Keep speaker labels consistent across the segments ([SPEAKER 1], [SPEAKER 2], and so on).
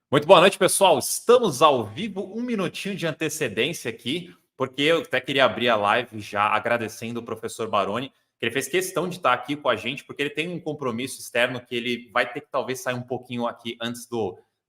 [SPEAKER 1] Muito boa noite, pessoal. Estamos ao vivo, um minutinho de antecedência aqui, porque eu até queria abrir a live já agradecendo o professor Baroni, que ele fez questão de estar aqui com a gente, porque ele tem um compromisso externo que ele vai ter que talvez sair um pouquinho aqui antes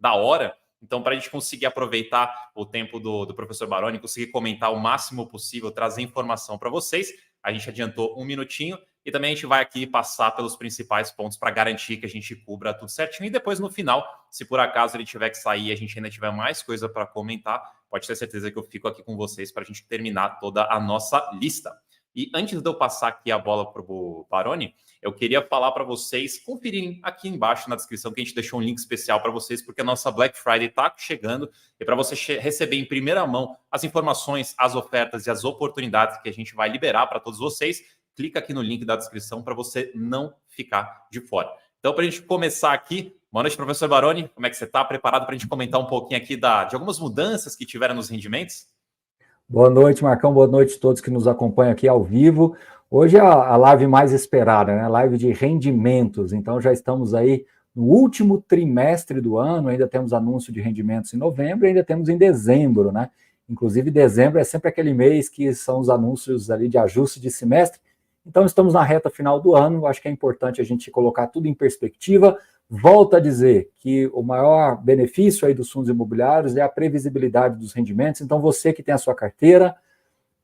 [SPEAKER 1] da hora. Então, para a gente conseguir aproveitar o tempo do professor Baroni, conseguir comentar o máximo possível, trazer informação para vocês, a gente adiantou um minutinho. E também a gente vai aqui passar pelos principais pontos para garantir que a gente cubra tudo certinho. E depois, no final, se por acaso ele tiver que sair e a gente ainda tiver mais coisa para comentar, pode ter certeza que eu fico aqui com vocês para a gente terminar toda a nossa lista. E antes de eu passar aqui a bola para o Baroni, eu queria falar para vocês conferirem aqui embaixo na descrição que a gente deixou um link especial para vocês, porque a nossa Black Friday está chegando e para você receber em primeira mão as informações, as ofertas e as oportunidades que a gente vai liberar para todos vocês, clica aqui no link da descrição para você não ficar de fora. Então, para a gente começar aqui, boa noite, professor Baroni. Como é que você está? Preparado para a gente comentar um pouquinho aqui de algumas mudanças que tiveram nos rendimentos?
[SPEAKER 2] Boa noite, Marcão. Boa noite a todos que nos acompanham aqui ao vivo. Hoje é a live mais esperada, né? Live de rendimentos. Então, já estamos aí no último trimestre do ano, ainda temos anúncio de rendimentos em novembro, ainda temos em dezembro, né? Inclusive, dezembro é sempre aquele mês que são os anúncios ali de ajuste de semestre. Então, estamos na reta final do ano, acho que é importante a gente colocar tudo em perspectiva. Volto a dizer que o maior benefício aí dos fundos imobiliários é a previsibilidade dos rendimentos. Então, você que tem a sua carteira,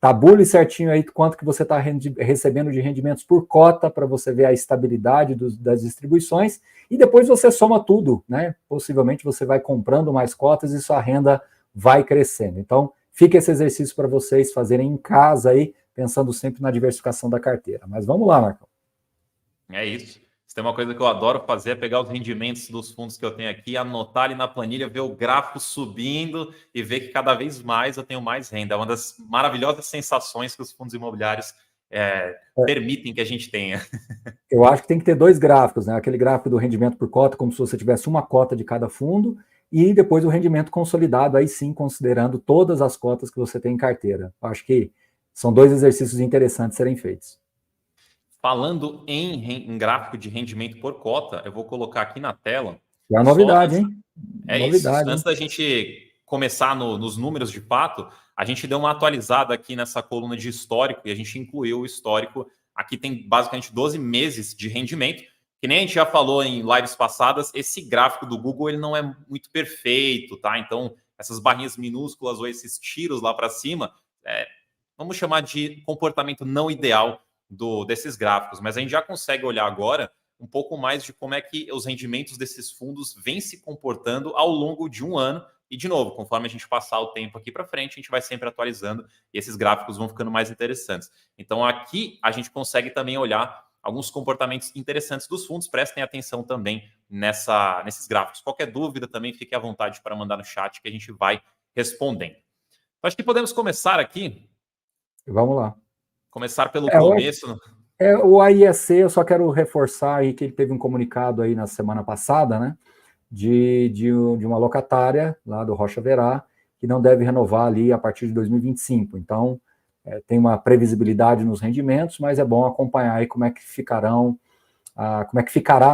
[SPEAKER 2] tabule certinho aí quanto que você está recebendo de rendimentos por cota, para você ver a estabilidade das distribuições, e depois você soma tudo, né? Possivelmente você vai comprando mais cotas e sua renda vai crescendo. Então, fica esse exercício para vocês fazerem em casa aí, pensando sempre na diversificação da carteira. Mas vamos lá, Marcão.
[SPEAKER 1] É isso. Se tem uma coisa que eu adoro fazer é pegar os rendimentos dos fundos que eu tenho aqui, anotar ali na planilha, ver o gráfico subindo e ver que cada vez mais eu tenho mais renda. É uma das maravilhosas sensações que os fundos imobiliários permitem que a gente tenha.
[SPEAKER 2] Eu acho que tem que ter dois gráficos, né? Aquele gráfico do rendimento por cota, como se você tivesse uma cota de cada fundo, e depois o rendimento consolidado, aí sim, considerando todas as cotas que você tem em carteira. Eu acho que são dois exercícios interessantes serem feitos.
[SPEAKER 1] Falando em gráfico de rendimento por cota, eu vou colocar aqui na tela.
[SPEAKER 2] É uma novidade, hein?
[SPEAKER 1] É
[SPEAKER 2] novidade,
[SPEAKER 1] isso. Antes
[SPEAKER 2] hein?
[SPEAKER 1] da gente começar nos números de fato, a gente deu uma atualizada aqui nessa coluna de histórico e a gente incluiu o histórico. Aqui tem basicamente 12 meses de rendimento. Que nem a gente já falou em lives passadas, esse gráfico do Google ele não é muito perfeito, tá? Então, essas barrinhas minúsculas ou esses tiros lá para cima, vamos chamar de comportamento não ideal desses gráficos. Mas a gente já consegue olhar agora um pouco mais de como é que os rendimentos desses fundos vêm se comportando ao longo de um ano. E, de novo, conforme a gente passar o tempo aqui para frente, a gente vai sempre atualizando e esses gráficos vão ficando mais interessantes. Então, aqui a gente consegue também olhar alguns comportamentos interessantes dos fundos. Prestem atenção também nesses gráficos. Qualquer dúvida também, fique à vontade para mandar no chat que a gente vai respondendo. Então, acho que podemos começar aqui.
[SPEAKER 2] Vamos lá.
[SPEAKER 1] Começar pelo começo.
[SPEAKER 2] O AIEC, eu só quero reforçar aí que ele teve um comunicado aí na semana passada, né, de uma locatária lá do Rocha Verá, que não deve renovar ali a partir de 2025. Então, tem uma previsibilidade nos rendimentos, mas é bom acompanhar aí como é que ficará,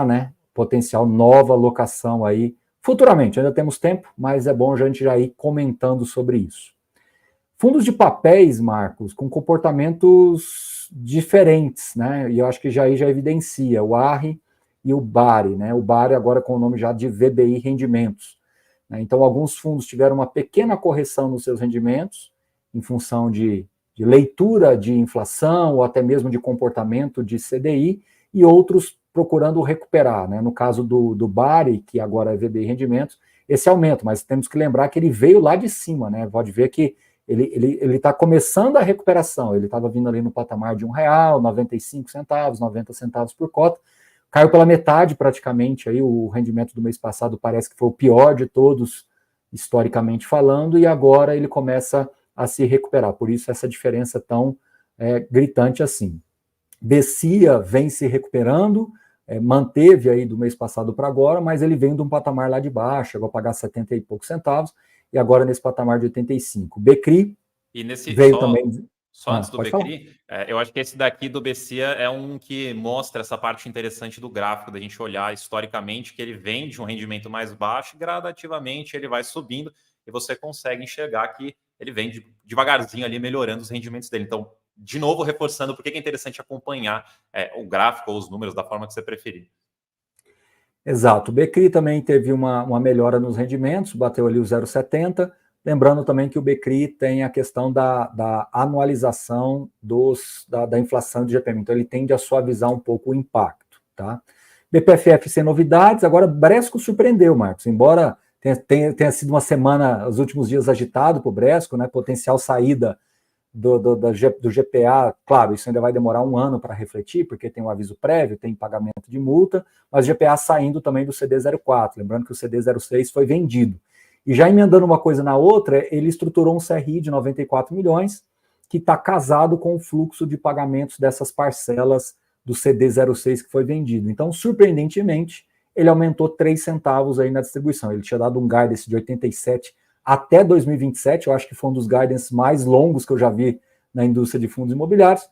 [SPEAKER 2] né, potencial nova locação aí futuramente. Ainda temos tempo, mas é bom a gente já ir comentando sobre isso. Fundos de papéis, Marcos, com comportamentos diferentes, né? E eu acho que já evidencia o ARRE e o BARE, né? O BARE agora com o nome já de VBI Rendimentos. Né? Então, alguns fundos tiveram uma pequena correção nos seus rendimentos, em função de leitura de inflação ou até mesmo de comportamento de CDI, e outros procurando recuperar, né? No caso do BARE, que agora é VBI Rendimentos, esse aumento, mas temos que lembrar que ele veio lá de cima, né? Pode ver que ele está começando a recuperação, ele estava vindo ali no patamar de R$1, 95 centavos, 90 centavos por cota, caiu pela metade praticamente, aí o rendimento do mês passado parece que foi o pior de todos, historicamente falando, e agora ele começa a se recuperar, por isso essa diferença tão gritante assim. Becia vem se recuperando, manteve aí do mês passado para agora, mas ele vem de um patamar lá de baixo, chegou a pagar 70 e poucos centavos, e agora nesse patamar de 85. Becri
[SPEAKER 1] e
[SPEAKER 2] veio também...
[SPEAKER 1] Só antes do
[SPEAKER 2] Pode falar.
[SPEAKER 1] Becri, eu acho que esse daqui do Bessia é um que mostra essa parte interessante do gráfico, da gente olhar historicamente que ele vem de um rendimento mais baixo e gradativamente ele vai subindo e você consegue enxergar que ele vem devagarzinho ali melhorando os rendimentos dele. Então, de novo, reforçando por que é interessante acompanhar o gráfico ou os números da forma que você preferir.
[SPEAKER 2] Exato. O Becri também teve uma melhora nos rendimentos, bateu ali o 0,70. Lembrando também que o Becri tem a questão da anualização da inflação de GPM, então ele tende a suavizar um pouco o impacto. Tá? BPFF sem novidades, agora Bresco surpreendeu, Marcos, embora tenha sido uma semana, os últimos dias agitado para o Bresco, né, potencial saída do GPA, claro, isso ainda vai demorar um ano para refletir, porque tem um aviso prévio, tem pagamento de multa, mas o GPA saindo também do CD04, lembrando que o CD06 foi vendido. E já emendando uma coisa na outra, ele estruturou um CRI de 94 milhões, que está casado com o fluxo de pagamentos dessas parcelas do CD06 que foi vendido. Então, surpreendentemente, ele aumentou 3 centavos aí na distribuição. Ele tinha dado um guidance de 87 até 2027, eu acho que foi um dos guidance mais longos que eu já vi na indústria de fundos imobiliários,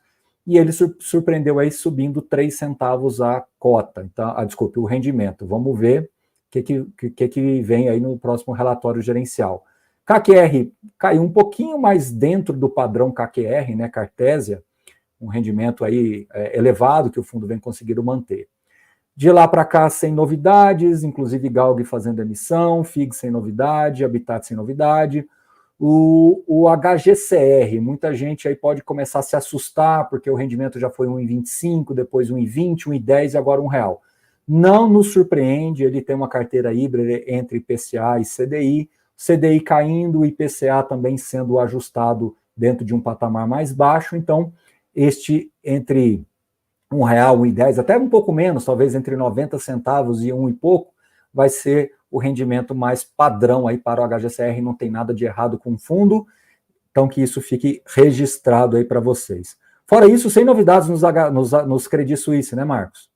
[SPEAKER 2] e ele surpreendeu aí subindo 3 centavos a cota, então, desculpe, o rendimento. Vamos ver o que vem aí no próximo relatório gerencial. KQR caiu um pouquinho mais dentro do padrão KQR, né, Cartésia, um rendimento aí elevado que o fundo vem conseguindo manter. De lá para cá, sem novidades, inclusive Galg fazendo emissão, FIG sem novidade, Habitat sem novidade. O HGCR, muita gente aí pode começar a se assustar, porque o rendimento já foi 1,25, depois 1,20, 1,10 e agora R$1. Não nos surpreende, ele tem uma carteira híbrida entre IPCA e CDI, CDI caindo, o IPCA também sendo ajustado dentro de um patamar mais baixo, então este entre R$1, 1,10, até um pouco menos, talvez entre 90 centavos e 1 e pouco, vai ser o rendimento mais padrão aí para o HGCR, não tem nada de errado com o fundo, então que isso fique registrado aí para vocês. Fora isso, sem novidades nos Credit Suisse, né, Marcos?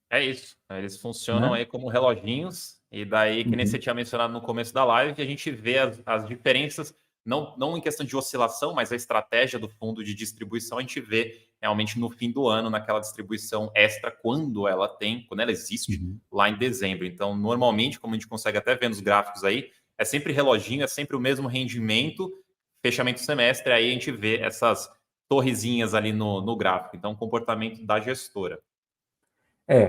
[SPEAKER 1] É isso, eles funcionam aí como reloginhos, e daí, que nem você tinha mencionado no começo da live, a gente vê as diferenças, não em questão de oscilação, mas a estratégia do fundo de distribuição, a gente vê realmente no fim do ano, naquela distribuição extra, quando ela existe, lá em dezembro. Então, normalmente, como a gente consegue até ver nos gráficos aí, é sempre reloginho, é sempre o mesmo rendimento, fechamento do semestre, aí a gente vê essas torrezinhas ali no gráfico. Então, comportamento da gestora.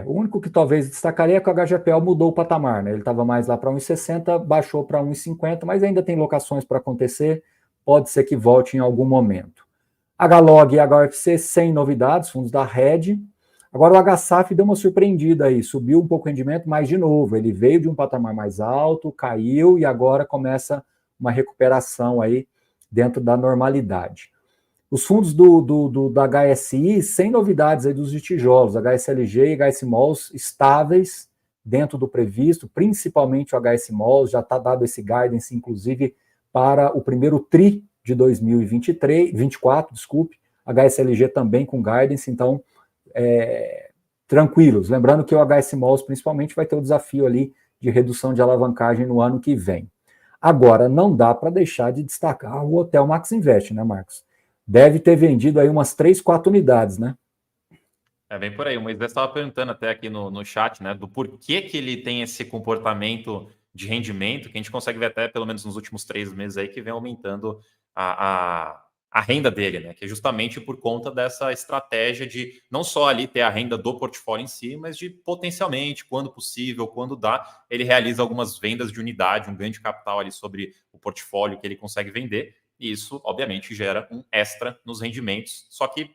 [SPEAKER 2] O único que talvez destacaria é que o HGPL mudou o patamar, né? Ele estava mais lá para 1,60, baixou para 1,50, mas ainda tem locações para acontecer, pode ser que volte em algum momento. HLOG e HUFC sem novidades, fundos da Red. Agora o HSAF deu uma surpreendida aí, subiu um pouco o rendimento, mas de novo, ele veio de um patamar mais alto, caiu e agora começa uma recuperação aí dentro da normalidade. Os fundos da HSI, sem novidades aí dos de tijolos, HSLG e HS Malls estáveis dentro do previsto, principalmente o HS Malls, já está dado esse guidance, inclusive, para o primeiro TRI de 2024, desculpe, HSLG também com guidance, então, tranquilos. Lembrando que o HS Malls, principalmente, vai ter o desafio ali de redução de alavancagem no ano que vem. Agora, não dá para deixar de destacar o Hotel Max Invest, né, Marcos? Deve ter vendido aí umas 3, 4 unidades, né?
[SPEAKER 1] Vem por aí. O Moisés estava perguntando até aqui no chat, né, do porquê que ele tem esse comportamento de rendimento, que a gente consegue ver até pelo menos nos últimos 3 meses aí, que vem aumentando a renda dele, né? Que é justamente por conta dessa estratégia de não só ali ter a renda do portfólio em si, mas de potencialmente, quando possível, quando dá, ele realiza algumas vendas de unidade, um ganho de capital ali sobre o portfólio que ele consegue vender. E isso, obviamente, gera um extra nos rendimentos. Só que,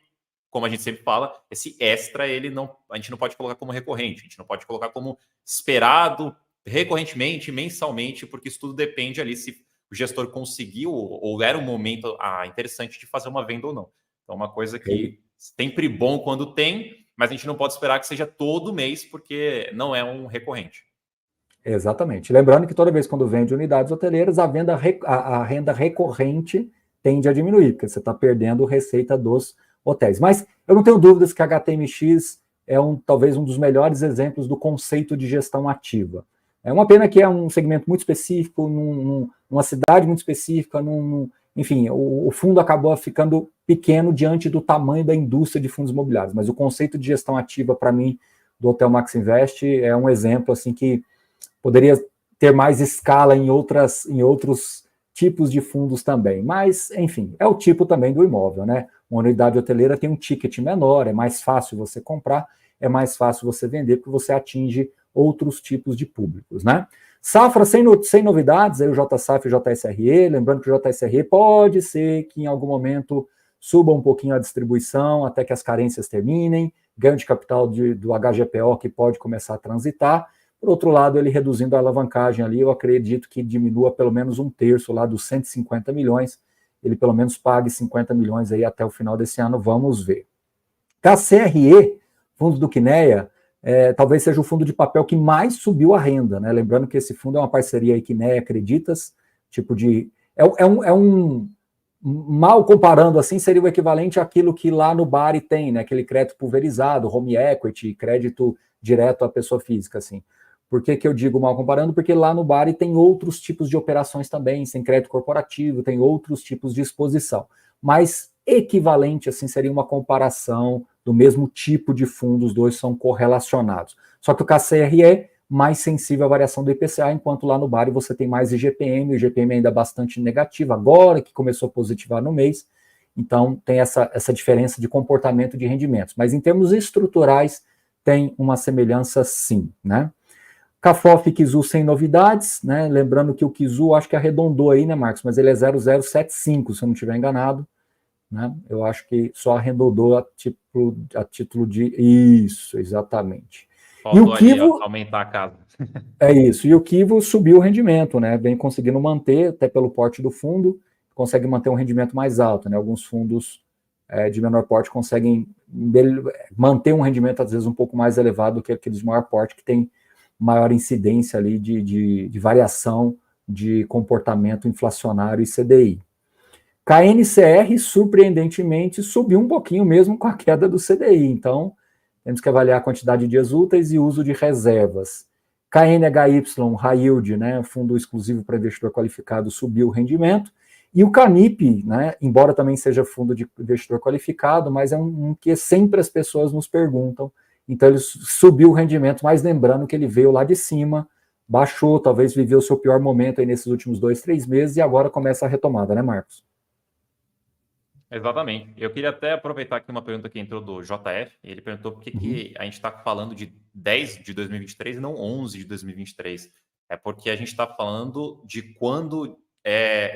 [SPEAKER 1] como a gente sempre fala, esse extra a gente não pode colocar como recorrente, a gente não pode colocar como esperado recorrentemente, mensalmente, porque isso tudo depende ali se o gestor conseguiu ou era um momento interessante de fazer uma venda ou não. Então, uma coisa que sempre bom quando tem, mas a gente não pode esperar que seja todo mês, porque não é um recorrente.
[SPEAKER 2] Exatamente. Lembrando que toda vez quando vende unidades hoteleiras, a renda recorrente tende a diminuir, porque você está perdendo receita dos hotéis. Mas eu não tenho dúvidas que a HTMX é talvez um dos melhores exemplos do conceito de gestão ativa. É uma pena que é um segmento muito específico, numa cidade muito específica, enfim, o fundo acabou ficando pequeno diante do tamanho da indústria de fundos imobiliários. Mas o conceito de gestão ativa, para mim, do Hotel Max Invest é um exemplo assim que poderia ter mais escala em outros tipos de fundos também. Mas, enfim, é o tipo também do imóvel, né? Uma unidade hoteleira tem um ticket menor, é mais fácil você comprar, é mais fácil você vender, porque você atinge outros tipos de públicos, né? Safra sem novidades, aí o JSAF e o JSRE, lembrando que o JSRE pode ser que em algum momento suba um pouquinho a distribuição até que as carências terminem, ganho de capital do HGPO que pode começar a transitar. Por outro lado, ele reduzindo a alavancagem ali, eu acredito que diminua pelo menos um terço lá dos 150 milhões, ele pelo menos pague 50 milhões aí até o final desse ano, vamos ver. KCRE, fundo do Quineia, talvez seja o fundo de papel que mais subiu a renda, né? Lembrando que esse fundo é uma parceria aí Quineia Acreditas, tipo de... mal comparando assim, seria o equivalente àquilo que lá no Bari tem, né? Aquele crédito pulverizado, home equity, crédito direto à pessoa física, assim. Por que eu digo mal comparando? Porque lá no Bari tem outros tipos de operações também, tem crédito corporativo, tem outros tipos de exposição. Mas equivalente, assim, seria uma comparação do mesmo tipo de fundo, os dois são correlacionados. Só que o KCRE é mais sensível à variação do IPCA, enquanto lá no Bari você tem mais IGPM, o IGPM ainda bastante negativo, agora que começou a positivar no mês, então tem essa diferença de comportamento de rendimentos. Mas em termos estruturais, tem uma semelhança sim, né? CAFOF e Kizu sem novidades, né? Lembrando que o Kizu acho que arredondou aí, né, Marcos? Mas ele é 0075, se eu não estiver enganado, né? Eu acho que só arredondou a título de... Isso, exatamente.
[SPEAKER 1] Faltou e o Kivo... aumentar a casa.
[SPEAKER 2] É isso. E o Kivo subiu o rendimento, né? Vem conseguindo manter, até pelo porte do fundo, consegue manter um rendimento mais alto, né? Alguns fundos de menor porte conseguem manter um rendimento, às vezes, um pouco mais elevado do que aqueles de maior porte, que tem maior incidência ali de variação de comportamento inflacionário e CDI. KNCR, surpreendentemente, subiu um pouquinho mesmo com a queda do CDI, então temos que avaliar a quantidade de dias úteis e uso de reservas. KNHY, High Yield, né, fundo exclusivo para investidor qualificado, subiu o rendimento, e o CANIP, né, embora também seja fundo de investidor qualificado, mas é um que sempre as pessoas nos perguntam. Então ele subiu o rendimento, mas lembrando que ele veio lá de cima, baixou, talvez viveu o seu pior momento aí nesses últimos 2, 3 meses, e agora começa a retomada, né, Marcos?
[SPEAKER 1] Exatamente. Eu queria até aproveitar aqui uma pergunta que entrou do JF, ele perguntou por que a gente está falando de 10 de 2023 e não 11 de 2023. É porque a gente está falando de quando,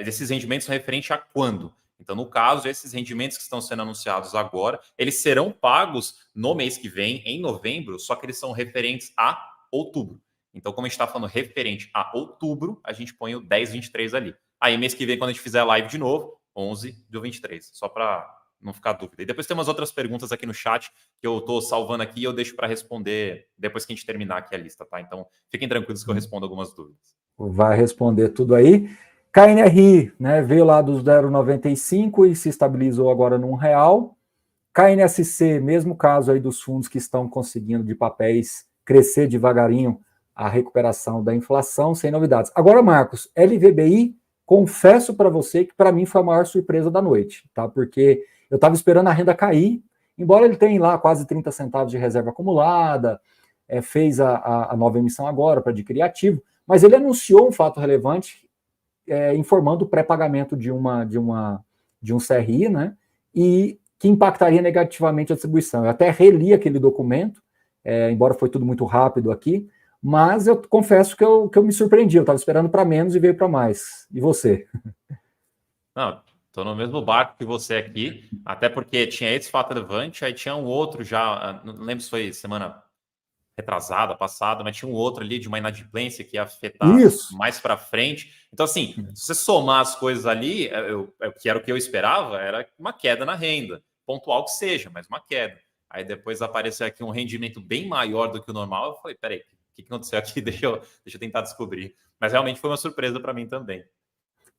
[SPEAKER 1] desses rendimentos são referentes a quando. Então, no caso, esses rendimentos que estão sendo anunciados agora, eles serão pagos no mês que vem, em novembro, só que eles são referentes a outubro. Então, como a gente está falando referente a outubro, a gente põe o 10/23 ali. Aí, mês que vem, quando a gente fizer a live de novo, 11 do 23, só para não ficar dúvida. E depois tem umas outras perguntas aqui no chat que eu estou salvando aqui e eu deixo para responder depois que a gente terminar aqui a lista, tá? Então, fiquem tranquilos que eu respondo algumas dúvidas.
[SPEAKER 2] Vai responder tudo aí. KNRI, né, veio lá dos 0,95 e se estabilizou agora num real. KNSC, mesmo caso aí dos fundos que estão conseguindo de papéis crescer devagarinho a recuperação da inflação, sem novidades. Agora, Marcos, LVBI, confesso para você que para mim foi a maior surpresa da noite, tá? Porque eu estava esperando a renda cair, embora ele tenha lá quase 30 centavos de reserva acumulada, fez a nova emissão agora para adquirir ativo, mas ele anunciou um fato relevante, informando o pré-pagamento de um CRI, né? E que impactaria negativamente a distribuição. Eu até reli aquele documento, embora foi tudo muito rápido aqui, mas eu confesso que eu me surpreendi, eu estava esperando para menos e veio para mais. E você?
[SPEAKER 1] Não, estou no mesmo barco que você aqui, até porque tinha esse fato relevante, aí tinha um outro já, não lembro se foi semana retrasada, passada, mas tinha um outro ali de uma inadimplência que ia afetar mais para frente. Então, assim, se você somar as coisas ali, que era o que eu esperava, era uma queda na renda, pontual que seja, mas uma queda. Aí depois apareceu aqui um rendimento bem maior do que o normal, eu falei, peraí, o que aconteceu aqui? Deixa eu tentar descobrir. Mas realmente foi uma surpresa para mim também.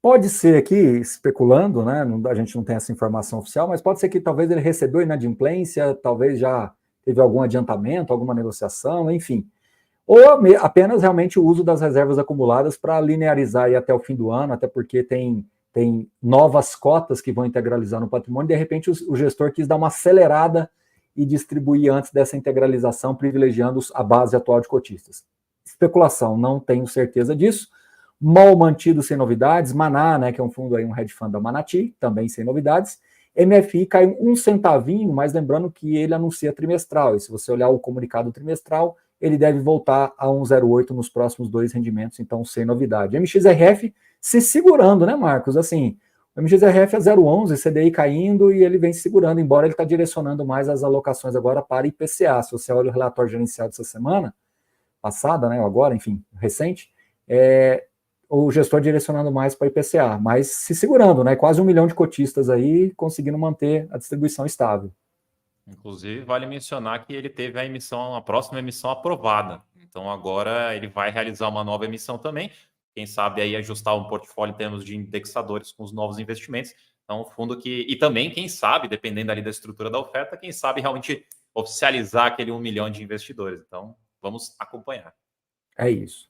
[SPEAKER 2] Pode ser aqui, especulando, né? A gente não tem essa informação oficial, mas pode ser que talvez ele recebeu inadimplência, talvez já teve algum adiantamento, alguma negociação, enfim. Ou apenas realmente o uso das reservas acumuladas para linearizar aí até o fim do ano, até porque tem tem novas cotas que vão integralizar no patrimônio, de repente o gestor quis dar uma acelerada e distribuir antes dessa integralização, privilegiando a base atual de cotistas. Especulação, não tenho certeza disso. Mal mantido, sem novidades. Maná, né, que é um fundo aí, um hedge fund da Manati, também sem novidades. MFI caiu um centavinho, mas lembrando que ele anuncia trimestral, e se você olhar o comunicado trimestral, ele deve voltar a 1,08 nos próximos 2 rendimentos, então sem novidade. MXRF se segurando, né, Marcos? Assim, o MXRF é 0,11, CDI caindo e ele vem se segurando, embora ele está direcionando mais as alocações agora para IPCA. Se você olha o relatório gerenciado dessa semana passada, né, agora, enfim, recente, o gestor direcionando mais para IPCA, mas se segurando, né? Quase 1 milhão de cotistas aí conseguindo manter a distribuição estável.
[SPEAKER 1] Inclusive, vale mencionar que ele teve a próxima emissão aprovada. Então, agora ele vai realizar uma nova emissão também. Quem sabe aí ajustar um portfólio em termos de indexadores com os novos investimentos. Então, fundo que... E também, quem sabe, dependendo ali da estrutura da oferta, quem sabe realmente oficializar aquele 1 milhão de investidores. Então, vamos acompanhar.
[SPEAKER 2] É isso.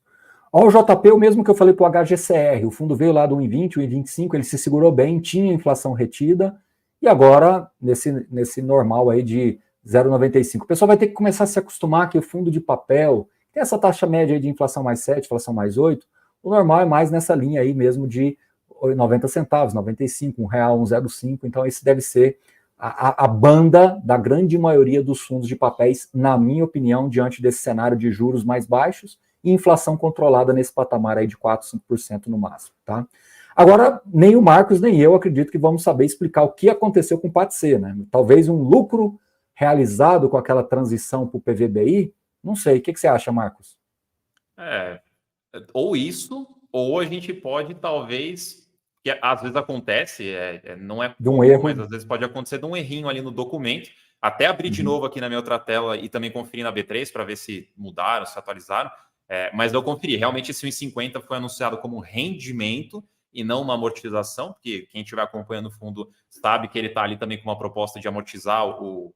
[SPEAKER 2] Ó, o JP, o mesmo que eu falei para o HGCR, o fundo veio lá do 1,20, 1,25, ele se segurou bem, tinha inflação retida, e agora, nesse normal aí de 0,95. O pessoal vai ter que começar a se acostumar que o fundo de papel tem essa taxa média aí de inflação mais 7, inflação mais 8, o normal é mais nessa linha aí mesmo de 90 centavos, 95, R$1, 1,05, então esse deve ser a banda da grande maioria dos fundos de papéis, na minha opinião, diante desse cenário de juros mais baixos, e inflação controlada nesse patamar aí de 4, 5% no máximo, tá? Agora, nem o Marcos nem eu acredito que vamos saber explicar o que aconteceu com o PATC, né? Talvez um lucro realizado com aquela transição para o PVBI, não sei, o que você acha, Marcos?
[SPEAKER 1] Ou isso, ou a gente pode talvez, que às vezes acontece, não é
[SPEAKER 2] De um
[SPEAKER 1] comum,
[SPEAKER 2] erro.
[SPEAKER 1] mas às vezes pode acontecer de um errinho ali no documento. Até abrir de novo aqui na minha outra tela e também conferir na B3 para ver se mudaram, se atualizaram. Mas eu conferi, realmente esse 1,50 foi anunciado como rendimento e não uma amortização, porque quem estiver acompanhando o fundo sabe que ele está ali também com uma proposta de amortizar o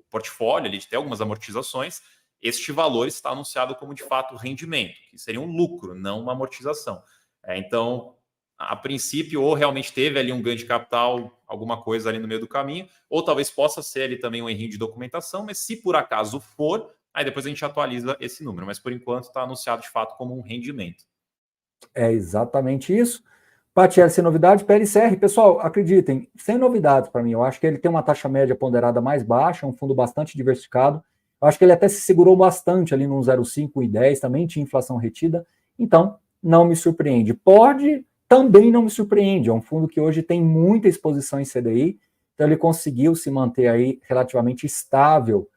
[SPEAKER 1] portfólio, ali, de ter algumas amortizações. Este valor está anunciado como, de fato, rendimento, que seria um lucro, não uma amortização. Então, a princípio, ou realmente teve ali um ganho de capital, alguma coisa ali no meio do caminho, ou talvez possa ser ali também um errinho de documentação, mas se por acaso for, aí depois a gente atualiza esse número. Mas, por enquanto, está anunciado, de fato, como um rendimento.
[SPEAKER 2] É exatamente isso. Patiel, sem novidade, PLCR, pessoal, acreditem, sem novidades para mim, eu acho que ele tem uma taxa média ponderada mais baixa, um fundo bastante diversificado, eu acho que ele até se segurou bastante ali no 0,5 e 10, também tinha inflação retida, então não me surpreende. Pode, também não me surpreende, é um fundo que hoje tem muita exposição em CDI, então ele conseguiu se manter aí relativamente estável,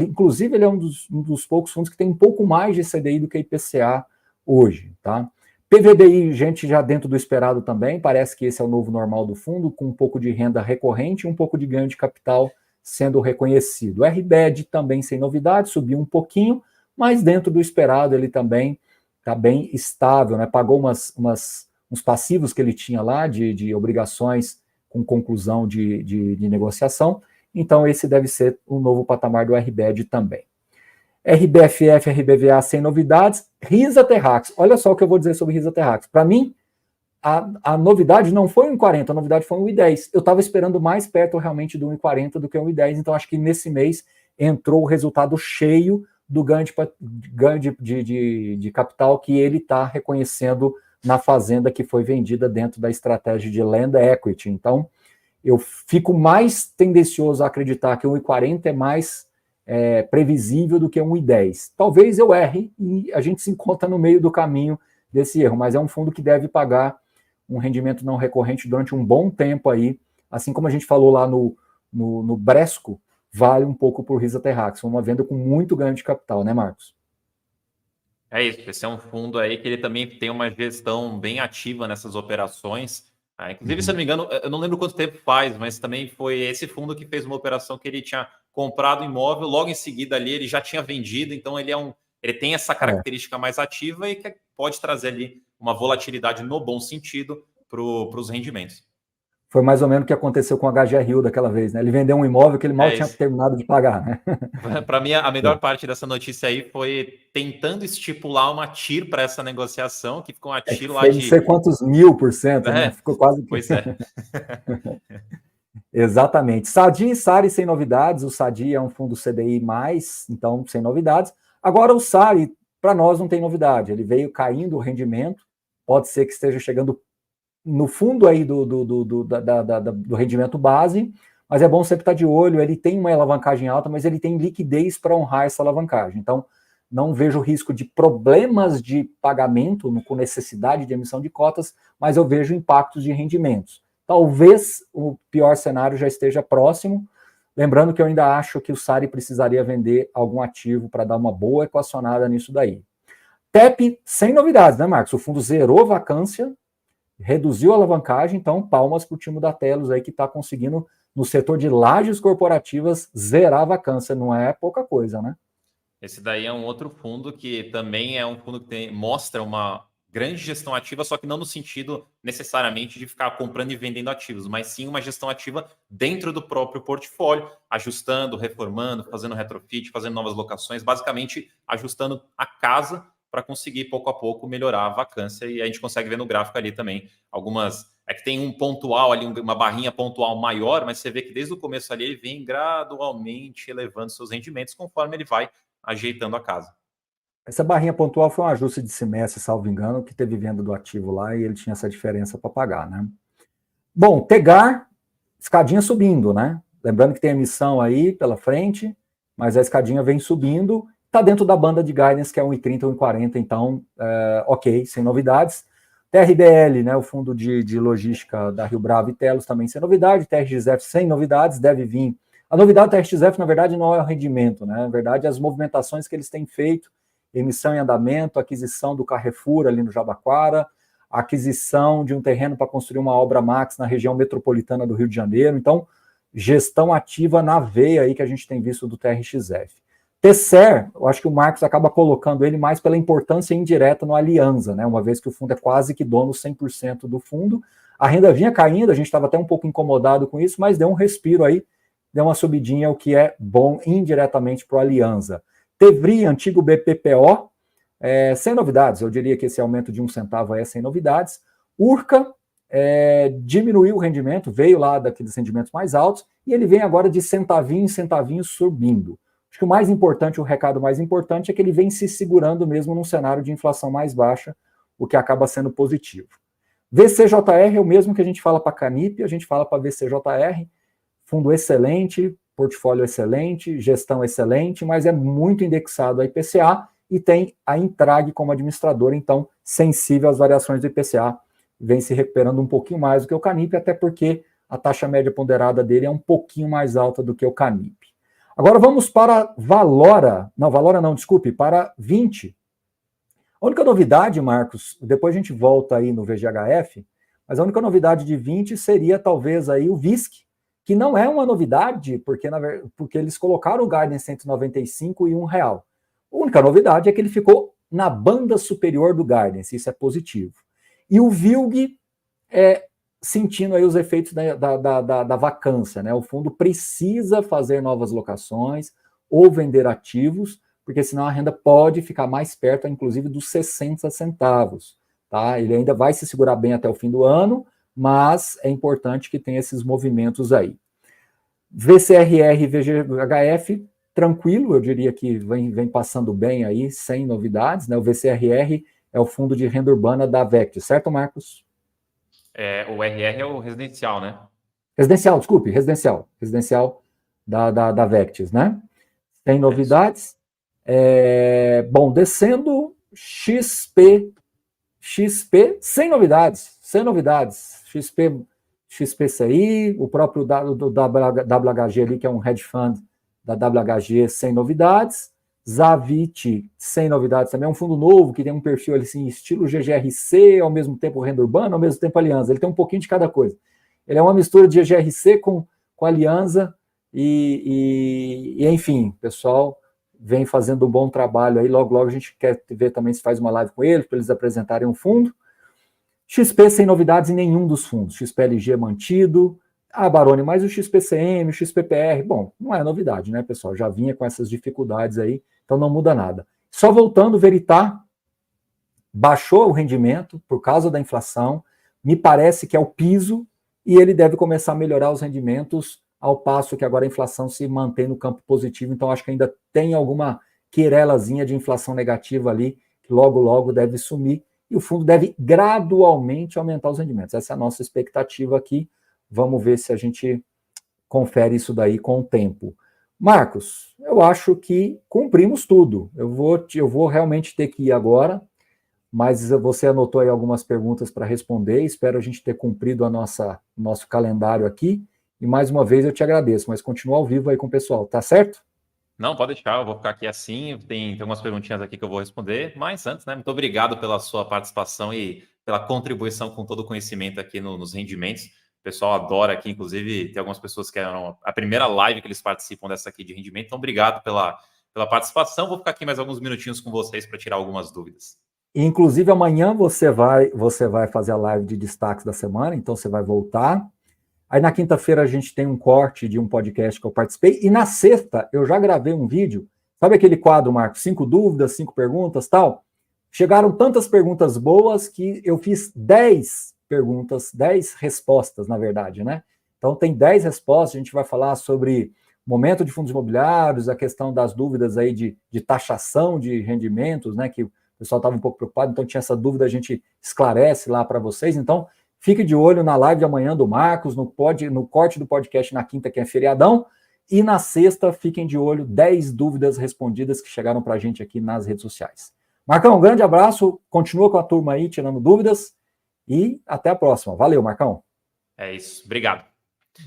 [SPEAKER 2] inclusive ele é um dos poucos fundos que tem um pouco mais de CDI do que IPCA hoje, tá? PVBI, gente já dentro do esperado também, parece que esse é o novo normal do fundo, com um pouco de renda recorrente e um pouco de ganho de capital sendo reconhecido. O RBED também sem novidade, subiu um pouquinho, mas dentro do esperado ele também está bem estável, né? Pagou uns passivos que ele tinha lá de obrigações com conclusão de negociação, então esse deve ser o novo patamar do RBED também. RBFF, RBVA sem novidades, Risa Terrax. Olha só o que eu vou dizer sobre Risa Terrax. Para mim, a novidade não foi 1,40, a novidade foi 1,10. Eu estava esperando mais perto realmente do 1,40 do que 1,10, então acho que nesse mês entrou o resultado cheio do ganho de capital que ele está reconhecendo na fazenda que foi vendida dentro da estratégia de Land Equity. Então, eu fico mais tendencioso a acreditar que 1,40 é mais previsível do que 1,10. Talvez eu erre e a gente se encontra no meio do caminho desse erro, mas é um fundo que deve pagar um rendimento não recorrente durante um bom tempo aí, assim como a gente falou lá no Bresco, vale um pouco por Risa Terrax, uma venda com muito ganho de capital, né, Marcos?
[SPEAKER 1] É isso, esse é um fundo aí que ele também tem uma gestão bem ativa nessas operações. Inclusive, se eu não me engano, eu não lembro quanto tempo faz, mas também foi esse fundo que fez uma operação que ele tinha comprado imóvel, logo em seguida ali ele já tinha vendido, então ele tem essa característica mais ativa e que pode trazer ali uma volatilidade no bom sentido para os rendimentos.
[SPEAKER 2] Foi mais ou menos o que aconteceu com o HGRU daquela vez, né? Ele vendeu um imóvel que ele mal tinha terminado de pagar, né?
[SPEAKER 1] Para mim, a melhor parte dessa notícia aí foi tentando estipular uma TIR para essa negociação, que ficou uma TIR lá
[SPEAKER 2] Foi não sei quantos 1000%, né? Ficou quase que...
[SPEAKER 1] Pois é.
[SPEAKER 2] Exatamente. Sadi e Sari sem novidades. O Sadi é um fundo CDI+, então sem novidades. Agora o Sari, para nós, não tem novidade. Ele veio caindo o rendimento. Pode ser que esteja chegando no fundo aí do rendimento base, mas é bom sempre estar de olho. Ele tem uma alavancagem alta, mas ele tem liquidez para honrar essa alavancagem. Então, não vejo risco de problemas de pagamento com necessidade de emissão de cotas, mas eu vejo impactos de rendimentos. Talvez o pior cenário já esteja próximo, lembrando que eu ainda acho que o Sari precisaria vender algum ativo para dar uma boa equacionada nisso daí. TEP, sem novidades, né, Marcos? O fundo zerou vacância, reduziu a alavancagem, então palmas para o time da Telos aí que está conseguindo, no setor de lajes corporativas, zerar a vacância. Não é pouca coisa, né?
[SPEAKER 1] Esse daí é um outro fundo que também é um fundo que mostra uma grande gestão ativa, só que não no sentido necessariamente de ficar comprando e vendendo ativos, mas sim uma gestão ativa dentro do próprio portfólio, ajustando, reformando, fazendo retrofit, fazendo novas locações, basicamente ajustando a casa para conseguir pouco a pouco melhorar a vacância, e a gente consegue ver no gráfico ali também algumas... É que tem um pontual ali, uma barrinha pontual maior, mas você vê que desde o começo ali ele vem gradualmente elevando seus rendimentos conforme ele vai ajeitando a casa.
[SPEAKER 2] Essa barrinha pontual foi um ajuste de semestre, salvo engano, que teve venda do ativo lá e ele tinha essa diferença para pagar, né? Bom, Tegar, escadinha subindo, né? Lembrando que tem emissão aí pela frente, mas a escadinha vem subindo, está dentro da banda de guidance, que é 1,30, 1,40, então, ok, sem novidades. TRBL, né, o fundo de logística da Rio Bravo e Telos, também sem novidade. TRXF sem novidades, deve vir. A novidade do TRXF, na verdade, não é o rendimento, né? Na verdade, as movimentações que eles têm feito, emissão em andamento, aquisição do Carrefour ali no Jabaquara, aquisição de um terreno para construir uma obra Max na região metropolitana do Rio de Janeiro. Então, gestão ativa na veia aí que a gente tem visto do TRXF. Tesser, eu acho que o Marcos acaba colocando ele mais pela importância indireta no Alianza, né? Uma vez que o fundo é quase que dono 100% do fundo. A renda vinha caindo, a gente estava até um pouco incomodado com isso, mas deu um respiro aí, deu uma subidinha, o que é bom indiretamente para o Alianza. Tevri, antigo BPPO, sem novidades, eu diria que esse aumento de 1 centavo é sem novidades. Urca diminuiu o rendimento, veio lá daqueles rendimentos mais altos, e ele vem agora de centavinho em centavinho subindo. Acho que o mais importante, o recado mais importante é que ele vem se segurando mesmo num cenário de inflação mais baixa, o que acaba sendo positivo. VCJR é o mesmo que a gente fala para a Canip, a gente fala para a VCJR, fundo excelente, portfólio excelente, gestão excelente, mas é muito indexado a IPCA e tem a Intrag como administradora, então sensível às variações do IPCA, vem se recuperando um pouquinho mais do que o Canip, até porque a taxa média ponderada dele é um pouquinho mais alta do que o Canip. Agora vamos para Valora, desculpe, para 20. A única novidade, Marcos, depois a gente volta aí no VGHF, mas a única novidade de 20 seria talvez aí o VISC, que não é uma novidade, porque eles colocaram o guidance entre 95 e R$1. A única novidade é que ele ficou na banda superior do guidance, isso é positivo. E o VILG sentindo aí os efeitos da vacância, né? O fundo precisa fazer novas locações ou vender ativos, porque senão a renda pode ficar mais perto, inclusive, dos 60 centavos. Tá? Ele ainda vai se segurar bem até o fim do ano, mas é importante que tenha esses movimentos aí. VCRR e VGHF, tranquilo, eu diria que vem passando bem aí, sem novidades, né? O VCRR é o fundo de renda urbana da Vect, certo, Marcos?
[SPEAKER 1] O RR é o residencial, né?
[SPEAKER 2] Residencial, desculpe, residencial da Vectis, né? Sem novidades. Bom, descendo, XP sem novidades, XPCI, o próprio do WHG ali, que é um hedge fund da WHG, sem novidades. Zavit, sem novidades também, é um fundo novo, que tem um perfil assim, estilo GGRC, ao mesmo tempo renda urbana, ao mesmo tempo Alianza, ele tem um pouquinho de cada coisa. Ele é uma mistura de GGRC com Alianza, e enfim, pessoal vem fazendo um bom trabalho aí, logo a gente quer ver também se faz uma live com eles, para eles apresentarem um fundo. XP sem novidades em nenhum dos fundos. XPLG mantido. Baroni, mas o XPCM, o XPPR, bom, não é novidade, né, pessoal? Já vinha com essas dificuldades aí, então não muda nada. Só voltando, Veritá baixou o rendimento por causa da inflação, me parece que é o piso, e ele deve começar a melhorar os rendimentos ao passo que agora a inflação se mantém no campo positivo, então acho que ainda tem alguma querelazinha de inflação negativa ali, que logo, logo deve sumir, e o fundo deve gradualmente aumentar os rendimentos. Essa é a nossa expectativa aqui. Vamos ver se a gente confere isso daí com o tempo. Marcos, eu acho que cumprimos tudo. Eu vou realmente ter que ir agora, mas você anotou aí algumas perguntas para responder. Espero a gente ter cumprido nosso calendário aqui. E mais uma vez eu te agradeço, mas continua ao vivo aí com o pessoal, tá certo?
[SPEAKER 1] Não, pode deixar, eu vou ficar aqui assim. Tem algumas perguntinhas aqui que eu vou responder, mas antes, né? Muito obrigado pela sua participação e pela contribuição com todo o conhecimento aqui nos rendimentos. O pessoal adora aqui, inclusive, tem algumas pessoas que eram a primeira live que eles participam dessa aqui de rendimento. Então, obrigado pela participação. Vou ficar aqui mais alguns minutinhos com vocês para tirar algumas dúvidas.
[SPEAKER 2] Inclusive, amanhã você vai fazer a live de destaques da semana, então você vai voltar. Aí na quinta-feira a gente tem um corte de um podcast que eu participei, e na sexta eu já gravei um vídeo, sabe aquele quadro, Marcos, 5 dúvidas, 5 perguntas, tal? Chegaram tantas perguntas boas que eu fiz 10 perguntas, 10 respostas, na verdade, né? Então tem 10 respostas, a gente vai falar sobre momento de fundos imobiliários, a questão das dúvidas aí de taxação de rendimentos, né, que o pessoal estava um pouco preocupado, então tinha essa dúvida, a gente esclarece lá para vocês, então fique de olho na live de amanhã do Marcos, no corte do podcast na quinta, que é feriadão, e na sexta, fiquem de olho, 10 dúvidas respondidas que chegaram para a gente aqui nas redes sociais. Marcão, um grande abraço, continua com a turma aí, tirando dúvidas, e até a próxima. Valeu, Marcão.
[SPEAKER 1] É isso, obrigado.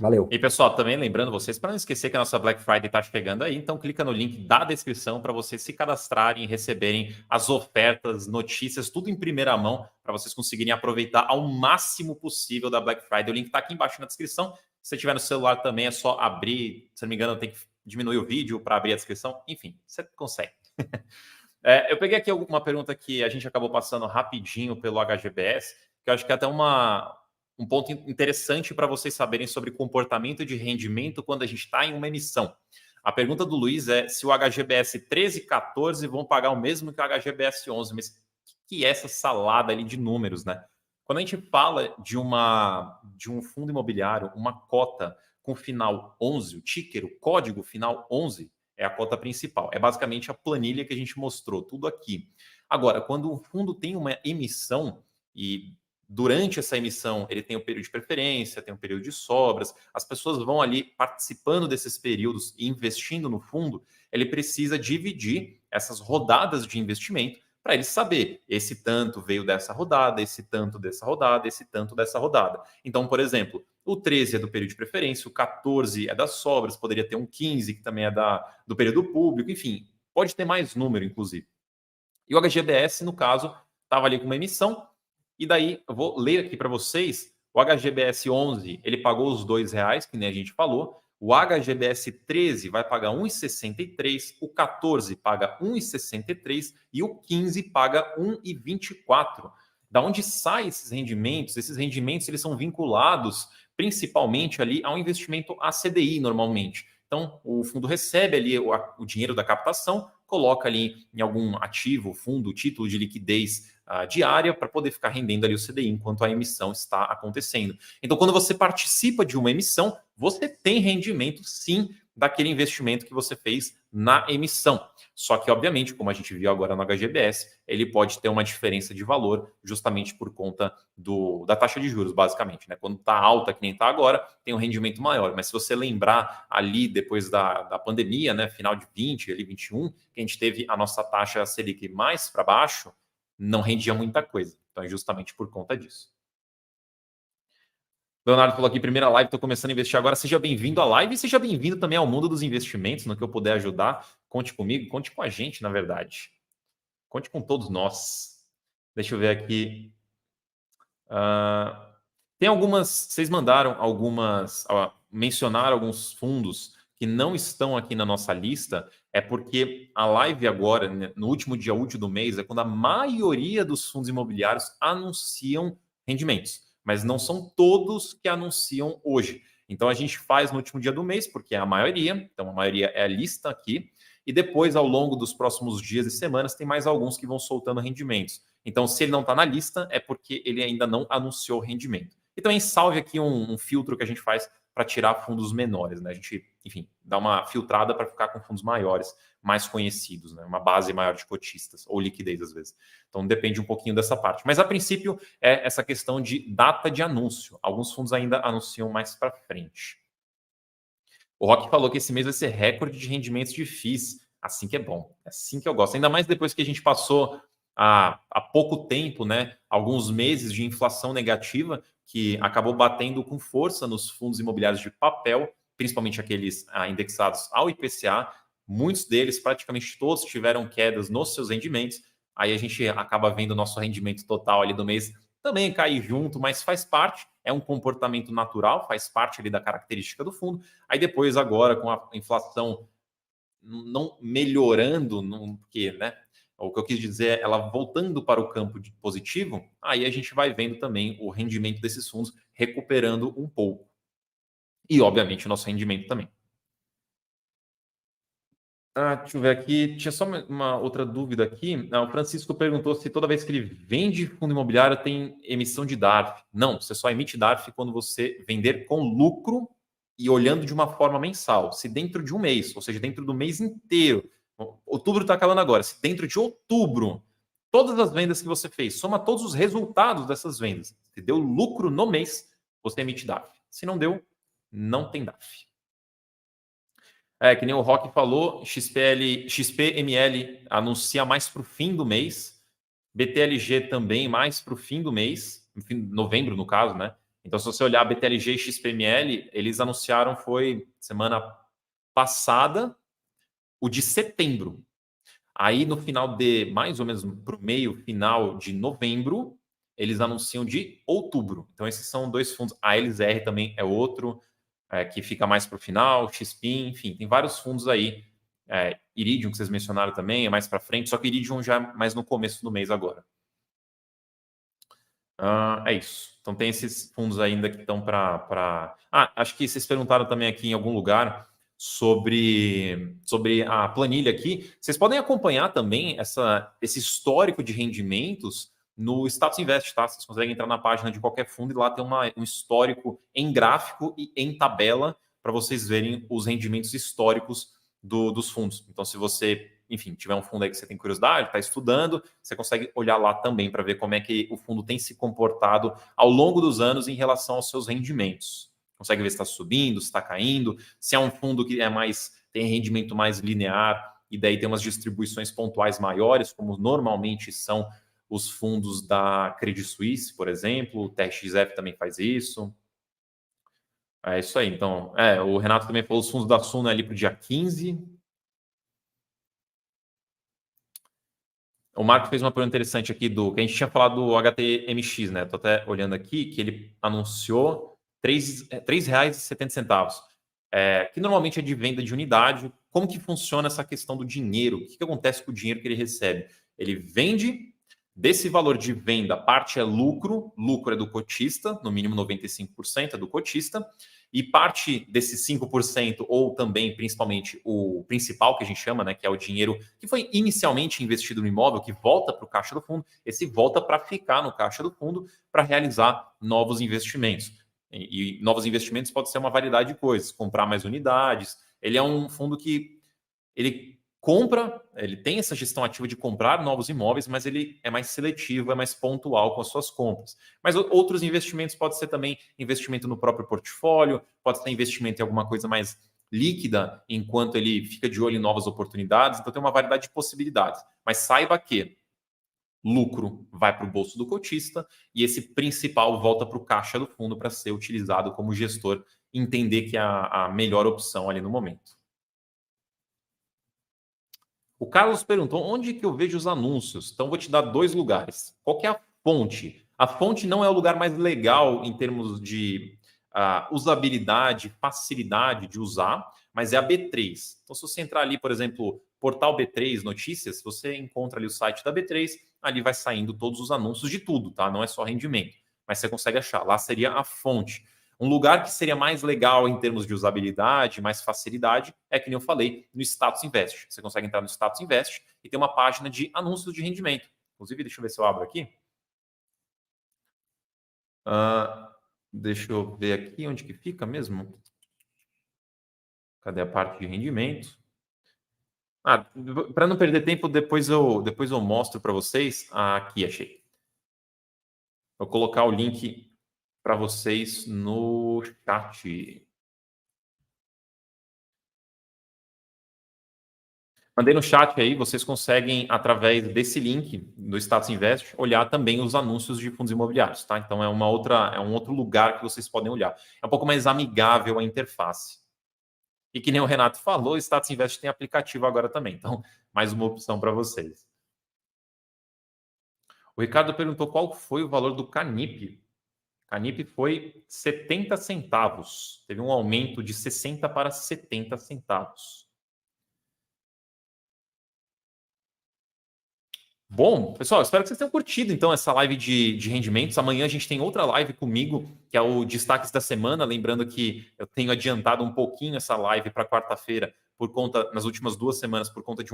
[SPEAKER 2] Valeu.
[SPEAKER 1] E pessoal, também lembrando vocês, para não esquecer que a nossa Black Friday está chegando aí, então clica no link da descrição para vocês se cadastrarem e receberem as ofertas, notícias, tudo em primeira mão, para vocês conseguirem aproveitar ao máximo possível da Black Friday. O link está aqui embaixo na descrição. Se você tiver no celular também, é só abrir. Se não me engano, tem que diminuir o vídeo para abrir a descrição. Enfim, você consegue. Eu peguei aqui uma pergunta que a gente acabou passando rapidinho pelo HGBS, que eu acho que é até um ponto interessante para vocês saberem sobre comportamento de rendimento quando a gente está em uma emissão. A pergunta do Luiz é se o HGBS 13 e 14 vão pagar o mesmo que o HGBS 11, mas o que é essa salada ali de números, né? Quando a gente fala de um fundo imobiliário, uma cota com final 11, o ticker, o código final 11, é a cota principal. É basicamente a planilha que a gente mostrou, tudo aqui. Agora, quando o fundo tem uma emissão e durante essa emissão, ele tem um período de preferência, tem um período de sobras, as pessoas vão ali participando desses períodos e investindo no fundo, ele precisa dividir essas rodadas de investimento para ele saber, esse tanto veio dessa rodada, esse tanto dessa rodada, esse tanto dessa rodada. Então, por exemplo, o 13 é do período de preferência, o 14 é das sobras, poderia ter um 15, que também é do período público, enfim, pode ter mais número, inclusive. E o HGBS, no caso, estava ali com uma emissão. E daí, eu vou ler aqui para vocês, o HGBS 11, ele pagou os R$2, que nem a gente falou. O HGBS 13 vai pagar 1,63, o 14 paga 1,63 e o 15 paga 1,24. Da onde saem esses rendimentos? Esses rendimentos eles são vinculados principalmente ali ao investimento a CDI normalmente. Então, o fundo recebe ali o dinheiro da captação, coloca ali em algum ativo, fundo, título de liquidez diária para poder ficar rendendo ali o CDI enquanto a emissão está acontecendo. Então, quando você participa de uma emissão, você tem rendimento, sim, daquele investimento que você fez na emissão. Só que, obviamente, como a gente viu agora no HGBS, ele pode ter uma diferença de valor justamente por conta da taxa de juros, basicamente, né? Quando está alta, que nem está agora, tem um rendimento maior. Mas se você lembrar ali depois da pandemia, né, final de 20, ali 21, que a gente teve a nossa taxa Selic mais para baixo, não rendia muita coisa. Então é justamente por conta disso. Leonardo falou aqui, primeira live, estou começando a investir agora. Seja bem-vindo à live e seja bem-vindo também ao mundo dos investimentos, no que eu puder ajudar. Conte comigo, conte com a gente, na verdade. Conte com todos nós. Deixa eu ver aqui. Tem algumas, vocês mandaram algumas, mencionaram alguns fundos que não estão aqui na nossa lista, é porque a live agora, né, no último dia útil do mês, é quando a maioria dos fundos imobiliários anunciam rendimentos, mas não são todos que anunciam hoje. Então a gente faz no último dia do mês, porque é a maioria, então a maioria é a lista aqui, e depois, ao longo dos próximos dias e semanas, tem mais alguns que vão soltando rendimentos. Então, se ele não está na lista, é porque ele ainda não anunciou rendimento. E também salve aqui um filtro que a gente faz para tirar fundos menores, né? A gente, enfim, dá uma filtrada para ficar com fundos maiores, mais conhecidos, né? Uma base maior de cotistas, ou liquidez às vezes. Então depende um pouquinho dessa parte. Mas a princípio é essa questão de data de anúncio. Alguns fundos ainda anunciam mais para frente. O Rock falou que esse mês vai ser recorde de rendimentos de FIIs. Assim que é bom, é assim que eu gosto. Ainda mais depois que a gente passou há pouco tempo, né? Alguns meses de inflação negativa que acabou batendo com força nos fundos imobiliários de papel, principalmente aqueles indexados ao IPCA. Muitos deles, praticamente todos, tiveram quedas nos seus rendimentos. Aí a gente acaba vendo o nosso rendimento total ali do mês também cair junto, mas faz parte, é um comportamento natural, faz parte ali da característica do fundo. Aí depois, agora, com a inflação não melhorando, porque, né? O que eu quis dizer é ela voltando para o campo de positivo, aí a gente vai vendo também o rendimento desses fundos recuperando um pouco. E, obviamente, o nosso rendimento também. Deixa eu ver aqui. Tinha só uma outra dúvida aqui. O Francisco perguntou se toda vez que ele vende fundo imobiliário tem emissão de DARF. Não, você só emite DARF quando você vender com lucro e olhando de uma forma mensal. Se dentro de um mês, ou seja, dentro do mês inteiro, outubro está acabando agora, se dentro de outubro, todas as vendas que você fez, soma todos os resultados dessas vendas, se deu lucro no mês, você emite DARF. Se não deu, não tem DARF. Que nem o Rock falou, XPML anuncia mais para o fim do mês, BTLG também mais para o fim do mês, novembro no caso, né? Então, se você olhar BTLG e XPML, eles anunciaram, foi semana passada, o de setembro. Aí, no final de, mais ou menos para o meio, final de novembro, eles anunciam de outubro. Então, esses são dois fundos. A LZR também é outro, que fica mais para o final, XPIN, enfim, tem vários fundos aí. Iridium, que vocês mencionaram também, é mais para frente, só que Iridium já é mais no começo do mês agora. É isso. Então tem esses fundos ainda que estão para... acho que vocês perguntaram também aqui em algum lugar sobre a planilha aqui. Vocês podem acompanhar também esse histórico de rendimentos no Status Invest, tá? Vocês conseguem entrar na página de qualquer fundo e lá tem um histórico em gráfico e em tabela para vocês verem os rendimentos históricos dos fundos. Então, se você, enfim, tiver um fundo aí que você tem curiosidade, está estudando, você consegue olhar lá também para ver como é que o fundo tem se comportado ao longo dos anos em relação aos seus rendimentos. Consegue ver se está subindo, se está caindo, se é um fundo que tem rendimento mais linear e daí tem umas distribuições pontuais maiores, como normalmente são os fundos da Credit Suisse, por exemplo, o TRXF também faz isso. É isso aí. Então, o Renato também falou os fundos da Suno ali para o dia 15. O Marco fez uma pergunta interessante aqui que a gente tinha falado do HTMX, né? Estou até olhando aqui, que ele anunciou R$ 3,70. Que normalmente é de venda de unidade. Como que funciona essa questão do dinheiro? O que acontece com o dinheiro que ele recebe? Ele vende, desse valor de venda, parte é lucro é do cotista, no mínimo 95% é do cotista, e parte desses 5%, ou também, principalmente, o principal que a gente chama, né, que é o dinheiro que foi inicialmente investido no imóvel, que volta para o caixa do fundo, esse volta para ficar no caixa do fundo para realizar novos investimentos. E novos investimentos pode ser uma variedade de coisas, comprar mais unidades. Ele é um fundo que ele compra, ele tem essa gestão ativa de comprar novos imóveis, mas ele é mais seletivo, é mais pontual com as suas compras. Mas outros investimentos pode ser também investimento no próprio portfólio, pode ser investimento em alguma coisa mais líquida, enquanto ele fica de olho em novas oportunidades. Então tem uma variedade de possibilidades. Mas saiba que lucro vai para o bolso do cotista e esse principal volta para o caixa do fundo para ser utilizado como gestor, entender que é a melhor opção ali no momento. O Carlos perguntou onde que eu vejo os anúncios. Então, vou te dar 2 lugares. Qual que é a fonte? A fonte não é o lugar mais legal em termos de usabilidade, facilidade de usar, mas é a B3. Então, se você entrar ali, por exemplo, portal B3 Notícias, você encontra ali o site da B3, ali vai saindo todos os anúncios de tudo, tá? Não é só rendimento. mas você consegue achar. Lá seria a fonte. Um lugar que seria mais legal em termos de usabilidade, mais facilidade, é que nem eu falei, no Status Invest. Você consegue entrar no Status Invest e ter uma página de anúncios de rendimento. Inclusive, deixa eu ver se eu abro aqui. Deixa eu ver aqui onde que fica mesmo. Cadê a parte de rendimento? Para não perder tempo, depois eu mostro para vocês. Aqui, achei. Vou colocar o link para vocês no chat. Mandei no chat aí, vocês conseguem, através desse link do Status Invest, olhar também os anúncios de fundos imobiliários, tá? Então é um outro lugar que vocês podem olhar. É um pouco mais amigável a interface. E que nem o Renato falou, o Status Invest tem aplicativo agora também. Então, mais uma opção para vocês. O Ricardo perguntou qual foi o valor do Canip. Canip foi 70 centavos. Teve um aumento de 60 para 70 centavos. Bom, pessoal, espero que vocês tenham curtido, então, essa live de rendimentos. Amanhã a gente tem outra live comigo, que é o Destaques da Semana. Lembrando que eu tenho adiantado um pouquinho essa live para quarta-feira, por conta, nas últimas 2 semanas, por conta de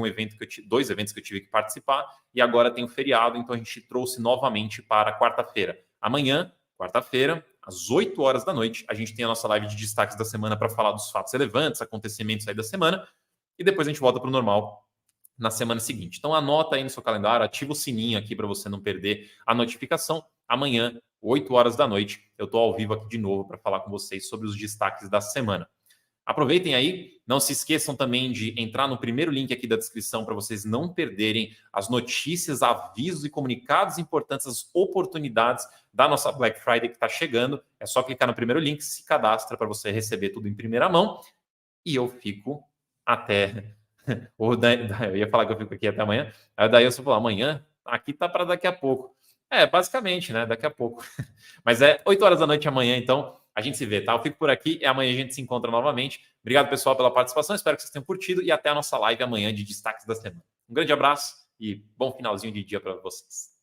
[SPEAKER 1] dois eventos que eu tive que participar, e agora tem o feriado, então a gente trouxe novamente para quarta-feira. Amanhã, quarta-feira, às 8 horas da noite, a gente tem a nossa live de Destaques da Semana para falar dos fatos relevantes, acontecimentos aí da semana, e depois a gente volta para o normal na semana seguinte. Então anota aí no seu calendário, ativa o sininho aqui para você não perder a notificação. Amanhã, 8 horas da noite, eu estou ao vivo aqui de novo para falar com vocês sobre os destaques da semana. Aproveitem aí, não se esqueçam também de entrar no primeiro link aqui da descrição para vocês não perderem as notícias, avisos e comunicados importantes, as oportunidades da nossa Black Friday que está chegando. É só clicar no primeiro link, se cadastra para você receber tudo em primeira mão. E eu fico até... Eu ia falar que eu fico aqui até amanhã. Aí daí eu só falou, amanhã? Aqui tá para daqui a pouco. Basicamente, né? Daqui a pouco. Mas é 8 horas da noite amanhã, então a gente se vê, tá? Eu fico por aqui e amanhã a gente se encontra novamente. Obrigado, pessoal, pela participação. Espero que vocês tenham curtido e até a nossa live amanhã de destaques da semana. Um grande abraço e bom finalzinho de dia para vocês.